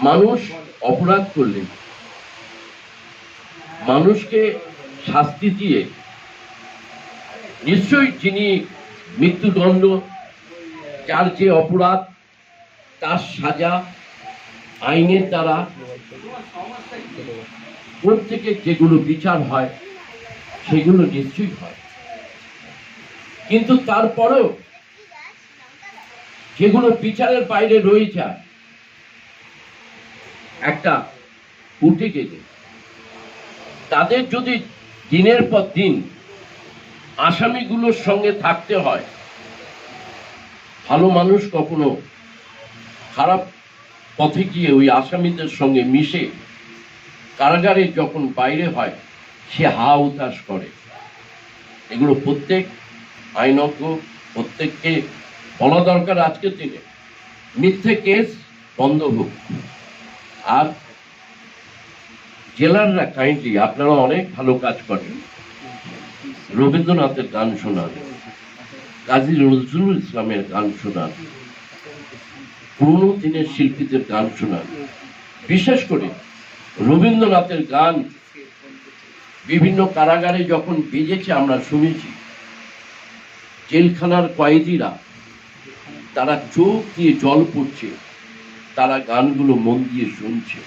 মানুষ অপরাধ করলে মানুষকে শাস্তি দিয়ে নিশ্চয়ই যিনি মৃত্যুদণ্ড, যার যে অপরাধ তার সাজা আইনের দ্বারা কোর্ট থেকে যেগুলো বিচার হয় সেগুলো নিশ্চয়ই হয়, কিন্তু তারপরেও যেগুলো বিচারের বাইরে রয়ে যায়, একটা উঠে গেলে তাদের যদি দিনের পর দিন আসামিগুলোর সঙ্গে থাকতে হয়, ভালো মানুষ কখনো খারাপ পথে গিয়ে ওই আসামিদের সঙ্গে মিশে কারাগারে যখন বাইরে হয় সে হা উতাস করে। এগুলো প্রত্যেক আইনজ্ঞ প্রত্যেককে বলা দরকার আজকের দিনে, মিথ্যে কেস বন্ধ হোক। আর জেলাররা কাইন্ডলি, আপনারা অনেক ভালো কাজ করেন, রবীন্দ্রনাথের গান শোনান, কাজী নজরুল ইসলামের গান শোনান, পুরনো দিনের শিল্পীদের গান শোনান। বিশেষ করে রবীন্দ্রনাথের গান বিভিন্ন কারাগারে যখন বেজেছে আমরা শুনেছি, জেলখানার কয়েদিরা তারা চোখ দিয়ে জল পড়ছে, তারা গানগুলো মন দিয়ে শুনছে।